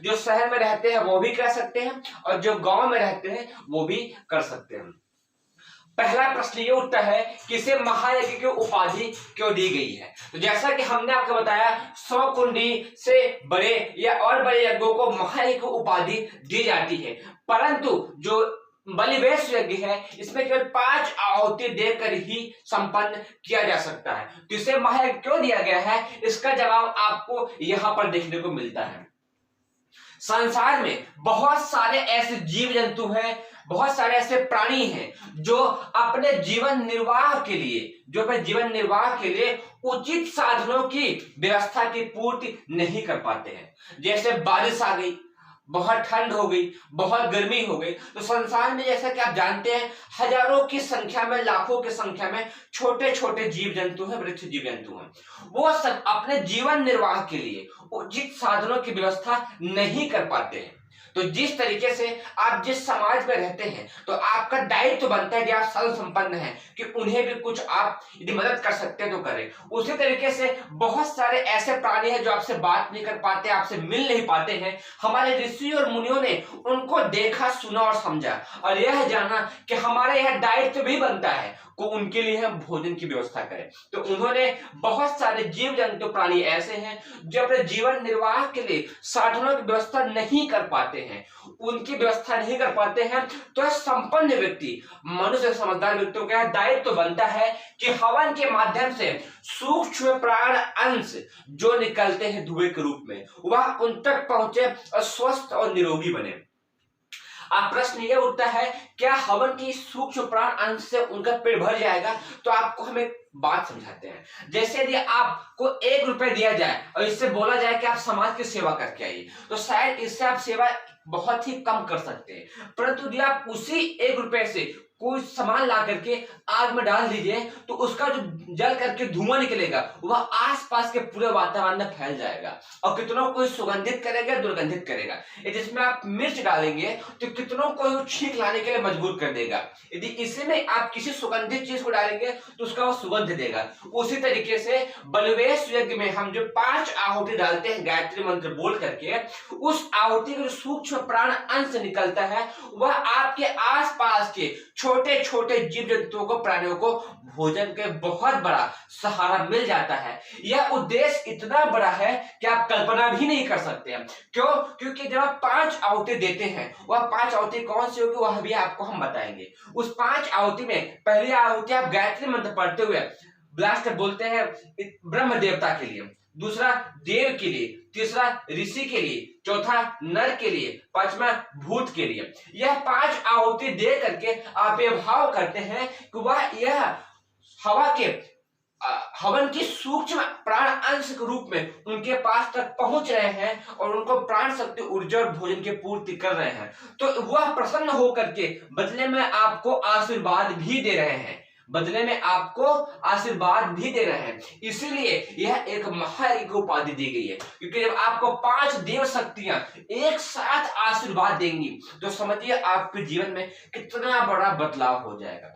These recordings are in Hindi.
जो शहर में रहते हैं वो भी कर सकते हैं और जो गांव में रहते हैं वो भी कर सकते हैं। पहला प्रश्न ये उठता है कि इसे महायज्ञ की उपाधि क्यों दी गई है। तो जैसा कि हमने आपको बताया 100 कुंडी से बड़े या और बड़े यज्ञों को महायज्ञ की उपाधि दी जाती है, परंतु जो बलिवेश यज्ञ है इसमें केवल 5 आहुति देकर ही संपन्न किया जा सकता है। तो इसे महायज्ञ क्यों दिया गया है, इसका जवाब आपको यहां पर देखने को मिलता है। संसार में बहुत सारे ऐसे जीव जंतु हैं, बहुत सारे ऐसे प्राणी हैं जो अपने जीवन निर्वाह के लिए उचित साधनों की व्यवस्था की पूर्ति नहीं कर पाते हैं। जैसे बारिश आ गई, बहुत ठंड हो गई, बहुत गर्मी हो गई, तो संसार में जैसा कि आप जानते हैं हजारों की संख्या में, लाखों की संख्या में छोटे छोटे जीव जंतु हैं, वृक्ष जीव जंतु हैं। वो सब अपने जीवन निर्वाह के लिए उचित साधनों की व्यवस्था नहीं कर पाते हैं। तो जिस तरीके से आप जिस समाज में रहते हैं तो आपका दायित्व तो बनता है कि आप सर्व संपन्न हैं कि उन्हें भी कुछ आप यदि मदद कर सकते हैं तो करें। उसी तरीके से बहुत सारे ऐसे प्राणी हैं जो आपसे बात नहीं कर पाते, आपसे मिल नहीं पाते हैं। हमारे ऋषि और मुनियों ने उनको देखा, सुना और समझा और यह जाना कि हमारे यह दायित्व भी बनता है को उनके लिए हम भोजन की व्यवस्था करें। तो उन्होंने बहुत सारे जीव जंतु प्राणी ऐसे हैं जो अपने जीवन निर्वाह के लिए साधनों की व्यवस्था नहीं कर पाते हैं, उनकी व्यवस्था नहीं कर पाते हैं। तो संपन्न व्यक्ति, मनुष्य समझदार व्यक्तियों का दायित्व बनता है कि हवन के माध्यम से सूक्ष्म प्राण अंश जो निकलते हैं धुएं के रूप में, वह उन तक पहुंचे और स्वस्थ और निरोगी बने। अब प्रश्न यह उठता है, क्या हवन की सूक्ष्म प्राण अंश से उनका पेट भर जाएगा? तो आपको हम एक बात समझाते हैं। जैसे यदि आपको 1 रुपए दिया जाए और इससे बोला जाए कि आप समाज की सेवा करके आइए, तो शायद इससे आप सेवा बहुत ही कम कर सकते हैं, परंतु यदि आप उसी 1 रुपए से कोई सामान ला करके आग में डाल दीजिए तो उसका जो जल करके धुआं निकलेगा वह आसपास के पूरे वातावरण में फैल जाएगा और कितनों को सुगंधित करेगा, दुर्गंधित करेगा। जिसमें आप मिर्च डालेंगे तो कितनों को छींक लाने के लिए मजबूर कर देगा। यदि इसी में आप किसी सुगंधित चीज को डालेंगे तो उसका वो सुगंध देगा। उसी तरीके से बलिवेश यज्ञ में हम जो 5 आहुति डालते हैं गायत्री मंत्र बोल करके, उस आहुति का जो सूक्ष्म प्राण अंश निकलता है वह आपके आसपास के छोटे छोटे जीव जंतुओं को, प्राणियों को भोजन के बहुत बड़ा सहारा मिल जाता है। यह उद्देश्य इतना बड़ा है कि आप कल्पना भी नहीं कर सकते हैं। क्यों? क्योंकि जब आप 5 आहुति देते हैं, वह 5 आहुति कौन सी होगी वह भी आपको हम बताएंगे। उस 5 आहुति में पहली आहुति आप गायत्री मंत्र पढ़ते हुए ब्लास्ट बोलते हैं ब्रह्म देवता के लिए, दूसरा देव के लिए, तीसरा ऋषि के लिए, चौथा नर के लिए, पांचवा भूत के लिए। यह 5 आहुति दे करके आप ये भाव करते हैं कि वह यह हवा के हवन की सूक्ष्म प्राण अंश के रूप में उनके पास तक पहुंच रहे हैं और उनको प्राण शक्ति, ऊर्जा और भोजन की पूर्ति कर रहे हैं। तो वह प्रसन्न होकर के बदले में आपको आशीर्वाद भी दे रहे हैं, इसीलिए यह एक महायज्ञ की उपाधि दी गई है। क्योंकि जब आपको 5 देव शक्तियां एक साथ आशीर्वाद देंगी तो समझिए आपके जीवन में कितना बड़ा बदलाव हो जाएगा।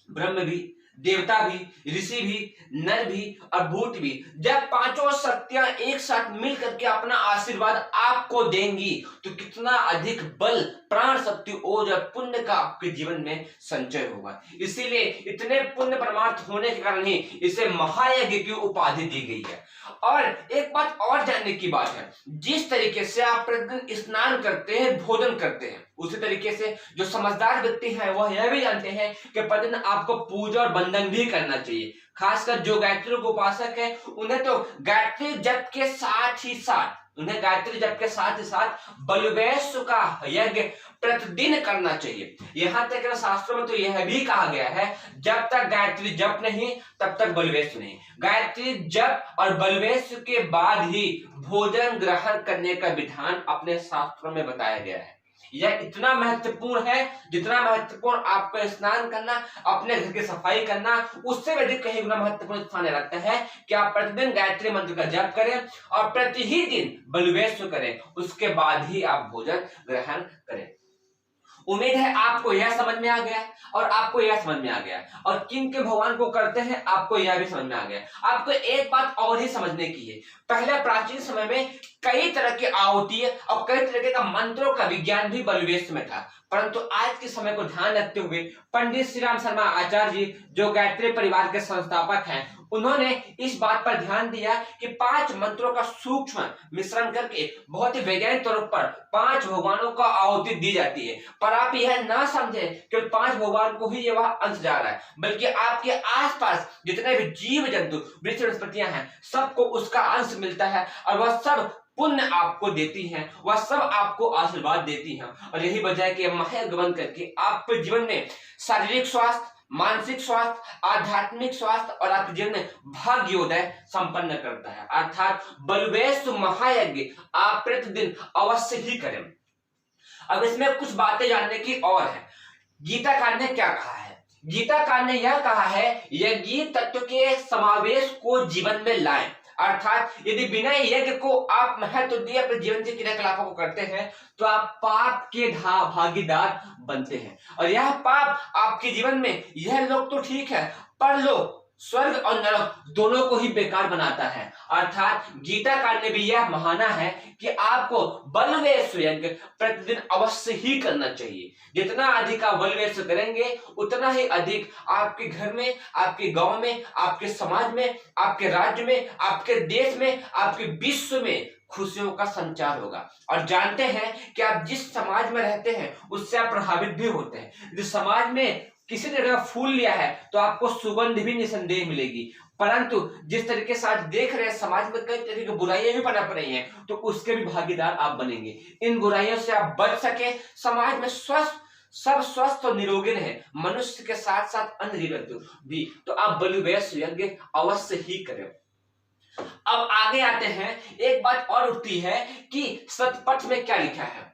ब्रह्म भी, देवता भी, ऋषि भी, नर भी और भूत भी, जब 5 शक्तियां एक साथ मिल करके अपना आशीर्वाद आपको देंगी तो कितना अधिक बल, प्राण शक्ति, ओज और पुण्य का आपके जीवन में संचय होगा। इसीलिए इतने पुण्य परमार्थ होने के कारण ही इसे महायज्ञ की उपाधि दी गई है। और एक बात और जानने की बात है, जिस तरीके से आप प्रतिदिन स्नान करते हैं, भोजन करते हैं, उसी तरीके से जो समझदार व्यक्ति हैं वह यह भी जानते हैं कि प्रतिदिन आपको पूजा और बंधन भी करना चाहिए। खासकर जो गायत्री के उपासक है उन्हें तो गायत्री जप के साथ ही साथ बलिवेश का यज्ञ प्रतिदिन करना चाहिए। यहाँ तक शास्त्रों में तो यह भी कहा गया है, जब तक गायत्री जप नहीं तब तक बलिवेश नहीं। गायत्री जप और बलिवेश के बाद ही भोजन ग्रहण करने का विधान अपने शास्त्रों में बताया गया है। यह इतना महत्वपूर्ण है जितना महत्वपूर्ण आपका स्नान करना, अपने घर की सफाई करना, उससे अधिक कहीं गुना महत्वपूर्ण स्थान रखता है कि आप प्रतिदिन गायत्री मंत्र का जप करें और प्रति ही दिन बलिवेश करें, उसके बाद ही आप भोजन ग्रहण करें। उम्मीद है आपको यह समझ में आ गया और आपको यह समझ में आ गया और किन के भगवान को करते हैं आपको यह भी समझ में आ गया। आपको एक बात और ही समझने की है, पहले प्राचीन समय में कई तरह की आहुति और कई तरह का मंत्रों का विज्ञान भी बलवेश में था, परंतु आज के समय को ध्यान रखते हुए पंडित श्री राम शर्मा आचार्य जी जो गायत्री परिवार के संस्थापक हैं, उन्होंने इस बात पर ध्यान दिया कि 5 मंत्रों का सूक्ष्म मिश्रण करके बहुत ही वैज्ञानिक तौर पर 5 भगवानों का आहुति दी जाती है। पर आप यह ना समझे कि 5 भगवान को ही ये वह अंश जा रहा है, बल्कि आपके आसपास जितने भी जीव जंतु वृक्ष वनस्पतियां हैं सबको उसका अंश मिलता है और वह सब पुण्य आपको देती हैं, वह सब आपको आशीर्वाद देती हैं। और यही वजह है कि महायज्ञ बन करके आपके जीवन में शारीरिक स्वास्थ्य, मानसिक स्वास्थ्य, आध्यात्मिक स्वास्थ्य और आपके जीवन में भाग्योदय संपन्न करता है। अर्थात बलवेश महायज्ञ आप प्रतिदिन अवश्य ही करें। अब इसमें कुछ बातें जानने की और है। गीताकार ने क्या कहा है? गीताकार ने यह कहा है यज्ञ तत्व के समावेश को जीवन में लाएं। अर्थात यदि बिना यज्ञ को आप महत्व दिए अपने जीवन के क्रियाकलापों को करते हैं तो आप पाप के भागीदार बनते हैं और यह पाप आपके जीवन में यह लोग तो ठीक है परलोक स्वर्ग और नरक दोनों को ही बेकार बनाता है। अर्थात गीताकार ने भी यह माना है कि आपको बलवेश यज्ञ प्रतिदिन अवश्य ही करना चाहिए। जितना अधिक आप बलवेश करेंगे उतना ही अधिक आपके घर में, आपके गांव में, आपके समाज में, आपके राज्य में, आपके देश में, आपके विश्व में खुशियों का संचार होगा। और जानते हैं कि आप जिस समाज में रहते हैं उससे आप प्रभावित भी होते हैं। जिस समाज में किसी तरह का फूल लिया है तो आपको सुगंध भी निसंदेह मिलेगी, परंतु जिस तरीके से आज देख रहे हैं समाज में कई तरह की बुराइयां भी पनप रही हैं तो उसके भी भागीदार आप बनेंगे। इन बुराइयों से आप बच सके, समाज में सब स्वस्थ और निरोगी रहे, मनुष्य के साथ साथ अन्य जीव भी, तो आप बलवेश यज्ञ अवश्य ही करें। अब आगे आते हैं, एक बात और उठती है कि सतपथ में क्या लिखा है?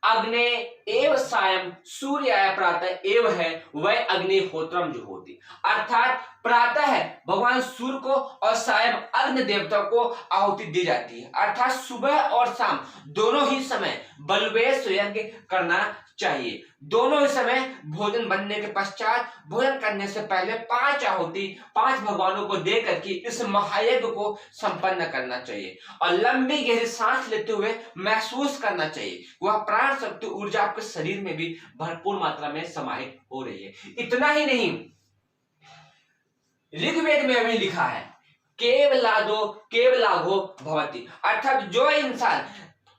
अग्ने एव सायं सूर्याय प्रातः एव है वह अग्निहोत्रम जो होती। अर्थात प्रातः है भगवान सूर्य को और सायं अग्नि देवता को आहुति दी जाती है। अर्थात सुबह और शाम दोनों ही समय बलवेश यज्ञ करना चाहिए। दोनों ही समय भोजन बनने के पश्चात, भोजन करने से पहले 5 आहुति 5 भगवानों को दे करके इस महायज्ञ को संपन्न करना चाहिए और लंबी गहरी सांस लेते हुए महसूस करना चाहिए वह प्राण शक्ति ऊर्जा आपके शरीर में भी भरपूर मात्रा में समाहित हो रही है। इतना ही नहीं, ऋग्वेद में भी लिखा है केवलाघो भवति। अर्थात जो इंसान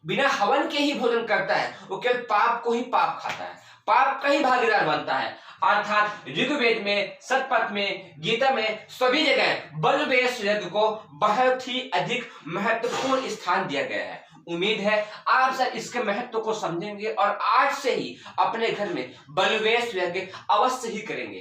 बिना हवन के ही भोजन करता है वो केवल पाप को ही पाप खाता है, पाप का ही भागीदार बनता है। अर्थात ऋग्वेद में, सतपथ में, गीता में सभी जगह बलवेश यज्ञ को बहुत ही अधिक महत्वपूर्ण स्थान दिया गया है। उम्मीद है आप सब इसके महत्व को समझेंगे और आज से ही अपने घर में बलवेश यज्ञ अवश्य ही करेंगे।